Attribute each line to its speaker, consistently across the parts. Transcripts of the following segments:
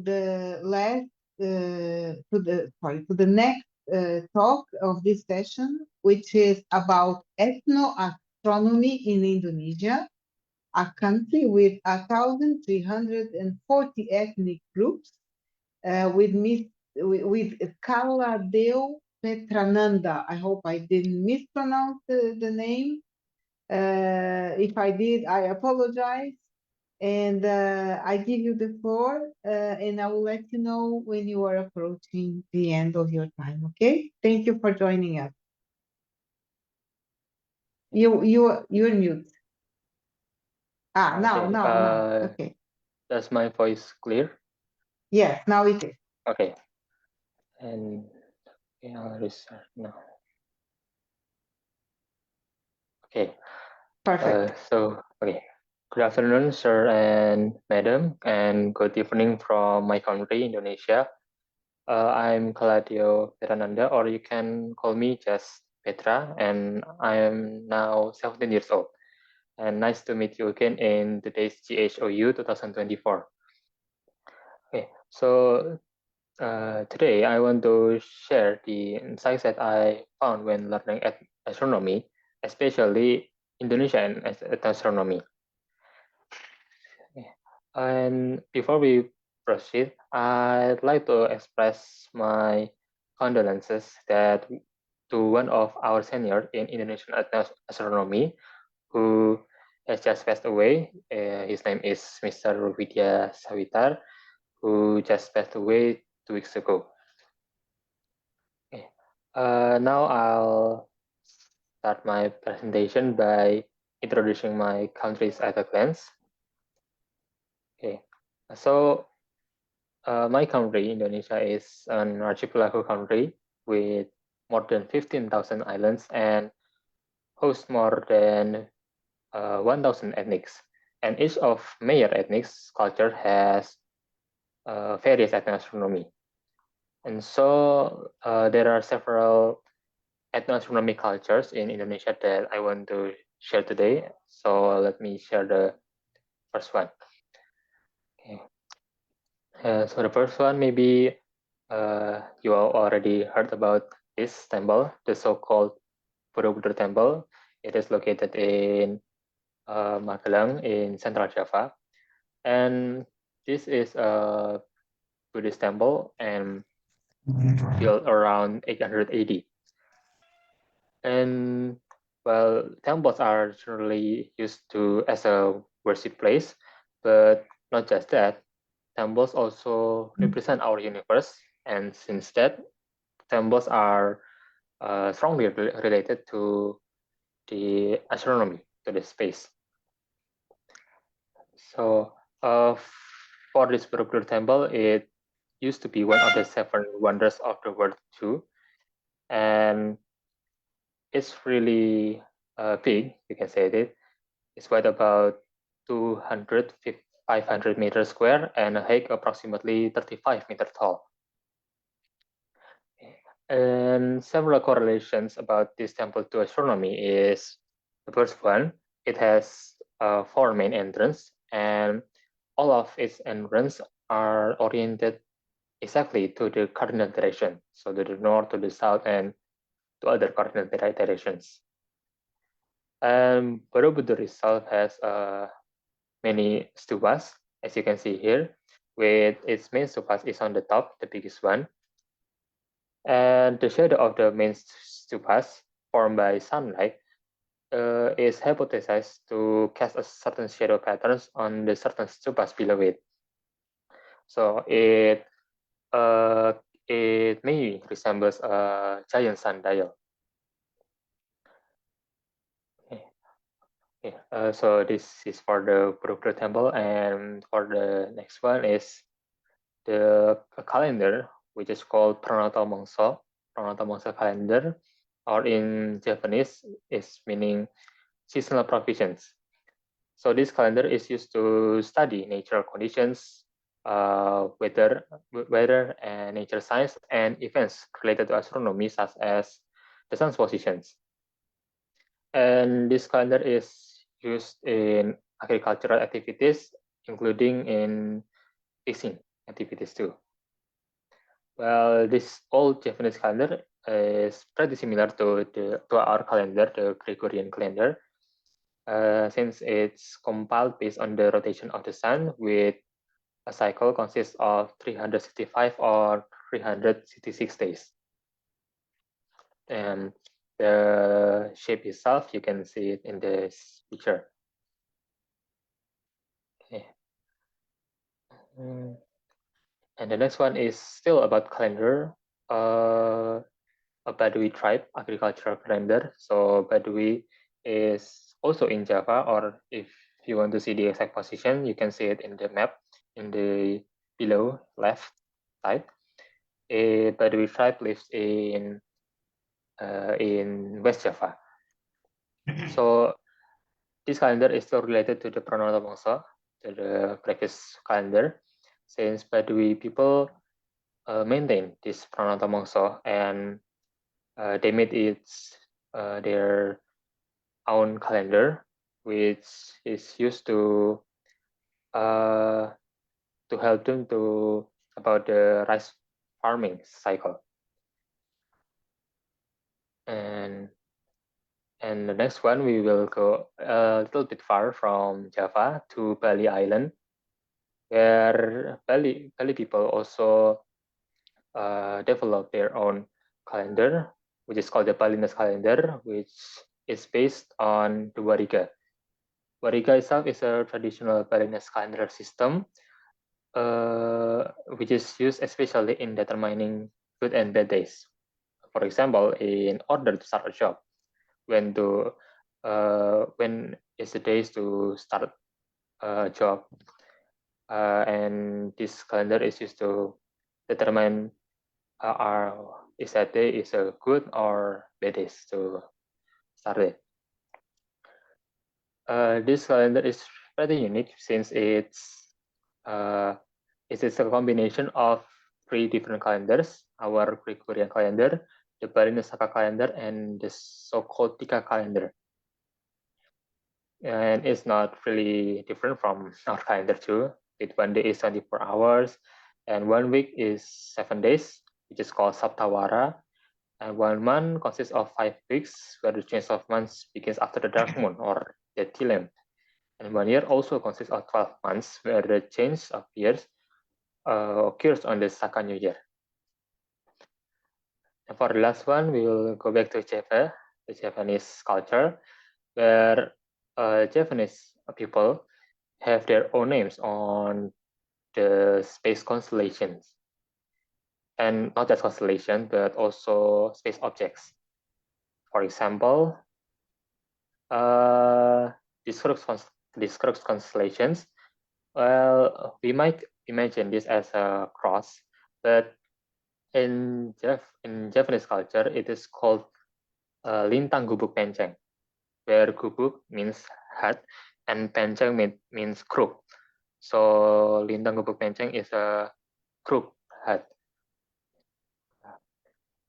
Speaker 1: the last to the next talk of this session, which is about ethnoastronomy in Indonesia, a country with 1,340 ethnic groups, with Kaladeo Petrananda. I hope I didn't mispronounce the name. If I did, I apologize. And I give you the floor, and I will let you know when you are approaching the end of your time. Okay? Thank you for joining us. You're mute. Now. Okay.
Speaker 2: Does my voice clear?
Speaker 1: Yes, now it is.
Speaker 2: Okay. And I'll restart now. Okay.
Speaker 1: Perfect.
Speaker 2: Okay. Good afternoon, sir and madam, and good evening from my country, Indonesia. I'm Kaladio Perananda, or you can call me just Petra, and I am now 17 years old. And nice to meet you again in today's GHOU 2024. Okay, so today I want to share the insights that I found when learning astronomy, especially Indonesian astronomy. And before we proceed, I'd like to express my condolences to one of our senior in Indonesian astronomy who has just passed away. His name is Mr. Widya Sawitar, who just passed away 2 weeks ago. Okay. Now I'll start my presentation by introducing my countries at a glance. Okay, so my country, Indonesia, is an archipelago country with more than 15,000 islands and hosts more than 1,000 ethnics. And each of major ethnics culture has various ethnoastronomy. And so there are several ethnoastronomy cultures in Indonesia that I want to share today. So let me share the first one. Okay. So the first one, maybe you all already heard about this temple, the so-called Borobudur Temple. It is located in Magelang in Central Java. And this is a Buddhist temple and built around 880. And well, temples are generally used to as a worship place, but not just that. Temples also represent our universe, and since that, temples are strongly related to the astronomy, to the space. So for this particular temple, it used to be one of the 7 wonders of the world too, and it's really big. You can say it. It's wide about 200, 500 meters square and a height approximately 35 meters tall. And several correlations about this temple to astronomy is the first one. It has 4 main entrances, and all of its entrances are oriented exactly to the cardinal direction, so to the north, to the south, and to other cardinal directions. And Borobudur itself has many stupas, as you can see here, with its main stupas is on the top, the biggest one. And the shadow of the main stupas formed by sunlight is hypothesized to cast a certain shadow patterns on the certain stupas below it. So it may resembles a giant sundial. Okay. So this is for the Borobudur temple, and for the next one is the calendar, which is called Pranata Mangsa calendar, or in Japanese is meaning seasonal provisions. So this calendar is used to study natural conditions, weather and nature science, and events related to astronomy, such as the sun's positions. And this calendar is used in agricultural activities, including in fishing activities too. Well, this old Japanese calendar is pretty similar to our calendar, the Gregorian calendar, since it's compiled based on the rotation of the sun, with a cycle consists of 365 or 366 days. And the shape itself, you can see it in this picture. Okay. And the next one is still about calendar, a Baduy tribe agricultural calendar. So Baduy is also in Java, or if you want to see the exact position, you can see it in the map in the below left side. A Baduy tribe lives in West Java. So this calendar is still related to the Pranata Bangsa, to the previous calendar, since Baduy people maintain this Pranata Bangsa, and they made it their own calendar, which is used to help them to about the rice farming cycle. And the next one, we will go a little bit far from Java to Bali Island, where Bali people also develop their own calendar, which is called the Balinese calendar, which is based on the Wariga. Wariga itself is a traditional Balinese calendar system, which is used especially in determining good and bad days. For example, in order to start a job, when is the days to start a job, and this calendar is used to determine is that day is a good or bad days to start it. This calendar is pretty unique since it is a combination of 3 different calendars: our Gregorian calendar, the Balinese Saka calendar, and the so-called Tika calendar. And it's not really different from our calendar too. With one day is 24 hours, and 1 week is 7 days, which is called Saptawara. And 1 month consists of 5 weeks, where the change of months begins after the dark moon or the Tilem. And 1 year also consists of 12 months, where the change occurs on the Saka New Year. And for the last one, we will go back to Java, the Javanese culture, where Javanese people have their own names on the space constellations. And not just constellation, but also space objects. For example, these Crux constellations, well, we might imagine this as a cross, but in Japanese culture, it is called Lintang Gubuk Penceng, where Gubuk means hat and Penceng means crook. So Lintang Gubuk Penceng is a crook hat.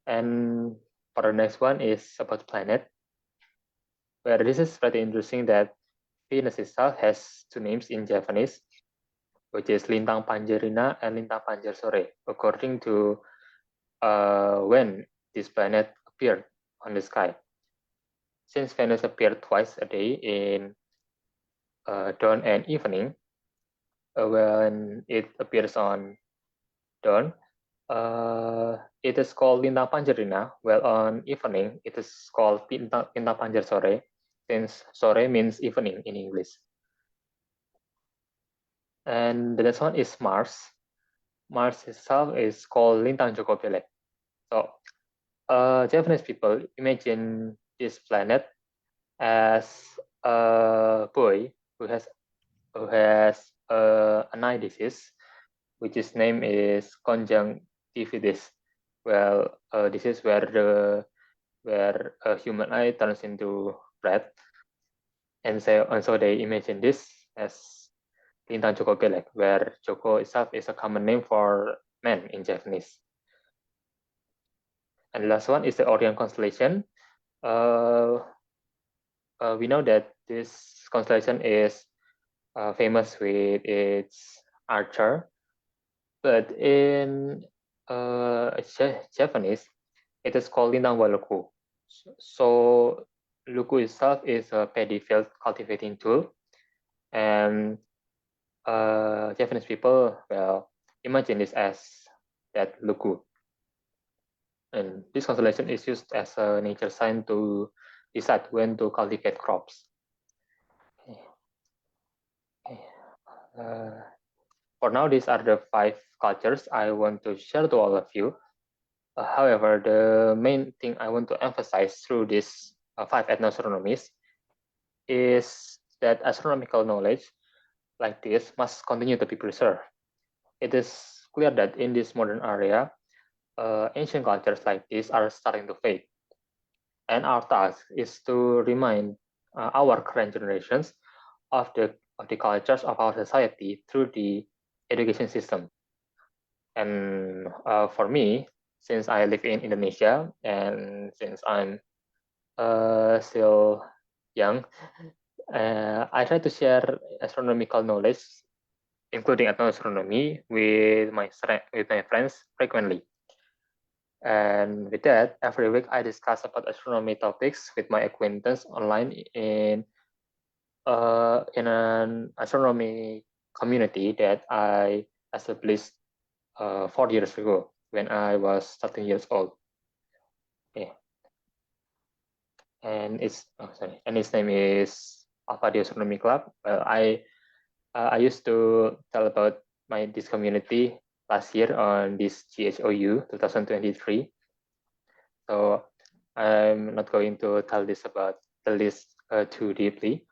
Speaker 2: And for the next one is about planet, where this is pretty interesting that Venus itself has 2 names in Japanese, which is Lintang Panjerina and Lintang Panjersore, according to when this planet appeared on the sky. Since Venus appeared twice a day in dawn and evening, when it appears on dawn, it is called Lintang Panjerina, while on evening it is called Lintang Panjersore, since sore means evening in English. And the next one is Mars. Mars itself is called Lintang Joko Belek. So Japanese people imagine this planet as a boy who has an eye disease, which his name is conjunctivitis. Well, this is where a human eye turns into red, and so they imagine this as Lintang Joko Belek, where Joko itself is a common name for man in Japanese. And the last one is the Orion constellation. We know that this constellation is famous with its archer, But in Japanese, it is called Lindangwa Luku. So Luku itself is a paddy field cultivating tool, and Japanese people imagine this as that Luku. And this constellation is used as a nature sign to decide when to cultivate crops. For now, these are the 5 cultures I want to share to all of you. However, the main thing I want to emphasize through these 5 ethnoastronomies is that astronomical knowledge like this must continue to be preserved. It is clear that in this modern area, ancient cultures like this are starting to fade. And our task is to remind our current generations of the cultures of our society through the education system. And for me, since I live in Indonesia and since I'm still young, I try to share astronomical knowledge, including ethnoastronomy, with my friends frequently. And with that, every week I discuss about astronomy topics with my acquaintance online in an astronomy community that I established 4 years ago when I was 13 years old. Okay. And its name is Alpha Astronomy Club. Well, I used to tell about this community last year on this GHOU 2023. So I'm not going to tell this too deeply.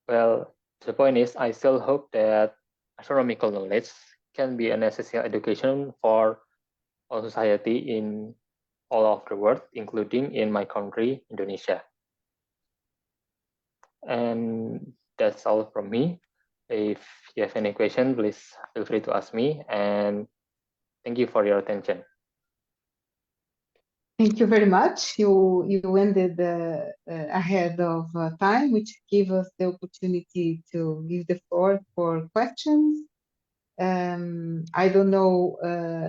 Speaker 2: Well, the point is, I still hope that astronomical knowledge can be an essential education for all society in all of the world, including in my country, Indonesia. And that's all from me. If you have any question, please feel free to ask me. And thank you for your attention.
Speaker 1: Thank you very much. You ended ahead of time, which gave us the opportunity to give the floor for questions. I don't know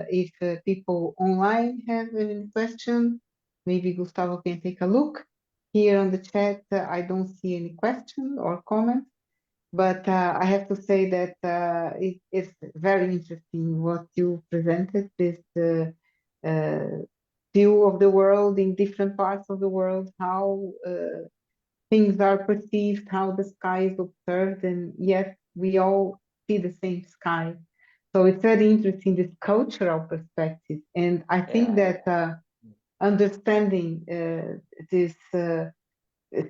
Speaker 1: if people online have any questions. Maybe Gustavo can take a look. Here on the chat, I don't see any question or comment, but I have to say that it's very interesting what you presented, this view of the world in different parts of the world, how things are perceived, how the sky is observed, and yet we all see the same sky. So it's very interesting, this cultural perspective. And I think that understanding this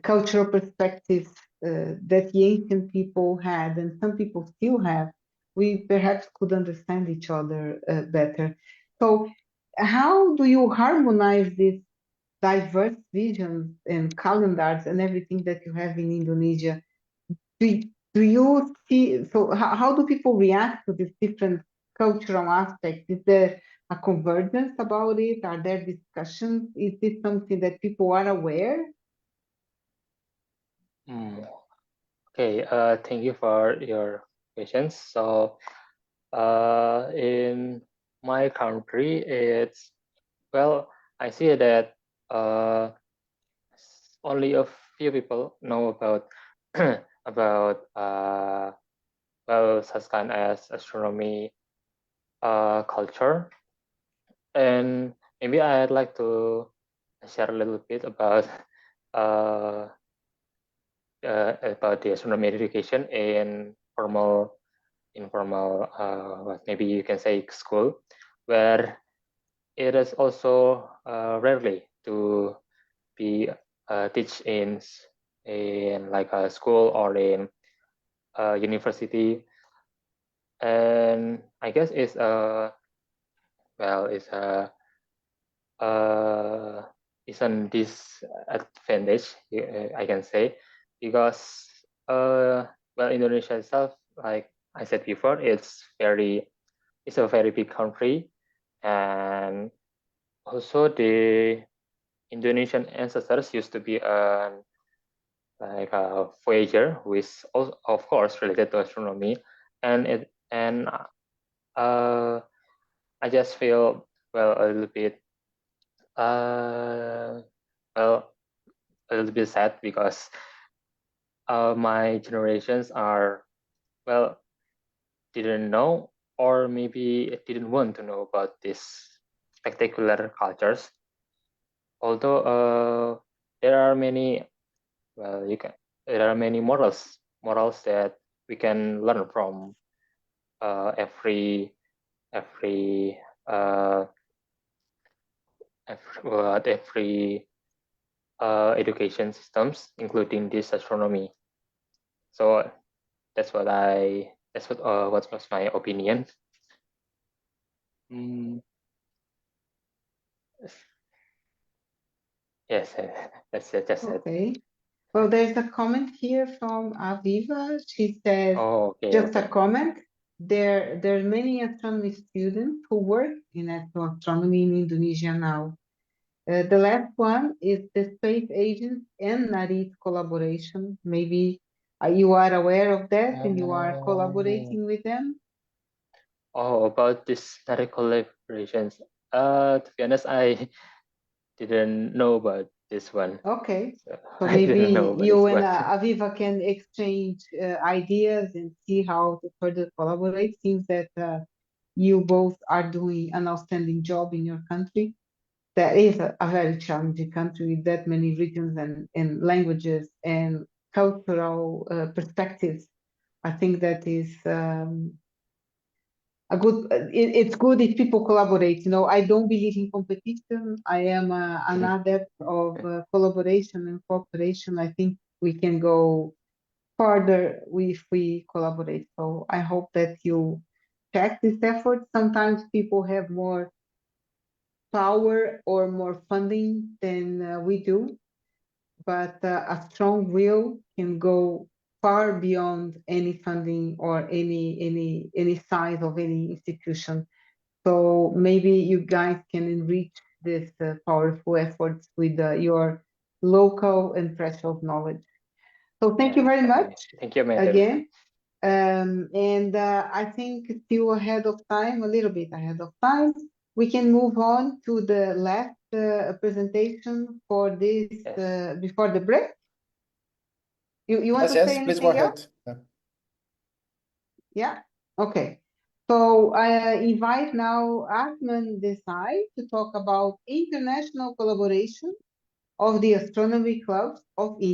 Speaker 1: cultural perspective that the ancient people had and some people still have, we perhaps could understand each other better. So how do you harmonize these diverse visions and calendars and everything that you have in Indonesia? Do you see, so how do people react to these different cultural aspects? Is there a convergence about it? Are there discussions? Is this something that people are aware?
Speaker 2: Okay, thank you for your questions. So, in my country, well, I see that only a few people know about about such kind as astronomy culture, and maybe I'd like to share a little bit uh, about the astronomy education in informal maybe you can say school, where it is also rarely to be teach in like a school or in a university. And I guess it's a it's an disadvantage, I can say, because Indonesia itself, like I said before, it's a very big country, and also the Indonesian ancestors used to be like a voyager, who is also, of course, related to astronomy, and I just feel, well, a little bit, well, a little bit sad because my generations are, well, didn't know or maybe didn't want to know about these spectacular cultures. Although there are many, well, there are many morals that we can learn from every every uh, every education systems, including this astronomy. So what was my opinion. Mm, yes, that's just it.
Speaker 1: Okay. Well, there's a comment here from Aviva. She says,
Speaker 2: Oh, okay,
Speaker 1: just a
Speaker 2: okay.
Speaker 1: comment. There are many astronomy students who work in ethnoastronomy in Indonesia now. The last one is the space agents and NARI's collaboration. Maybe you are aware of that and you are
Speaker 2: Oh,
Speaker 1: collaborating with them.
Speaker 2: about this direct collaborations. To be honest, I didn't know about this one.
Speaker 1: Okay.
Speaker 2: So
Speaker 1: So
Speaker 2: I didn't
Speaker 1: maybe
Speaker 2: know about this
Speaker 1: you and
Speaker 2: one.
Speaker 1: Aviva can exchange ideas and see how to further collaborate. Seems that you both are doing an outstanding job in your country. That is a very challenging country with that many regions and languages and cultural perspectives. I think that is a good. It's good if people collaborate. You know, I don't believe in competition. I am an adept of collaboration and cooperation. I think we can go further if we collaborate. So I hope that you check this effort. Sometimes people have more power or more funding than we do, but a strong will can go far beyond any funding or any size of any institution. So maybe you guys can enrich this powerful efforts with your local and threshold knowledge. So thank you
Speaker 2: Yes,
Speaker 1: very much
Speaker 2: definitely. Thank you, madam.
Speaker 1: again. And I think still ahead of time, a little bit ahead of time, we can move on to the last presentation for this
Speaker 2: Yes.
Speaker 1: before the break. You want
Speaker 3: Yes,
Speaker 1: to say
Speaker 3: yes, please go
Speaker 1: anything else?
Speaker 3: ahead. Yeah.
Speaker 1: Yeah? Okay. So I invite now Atman Desai to talk about international collaboration of the astronomy clubs of India.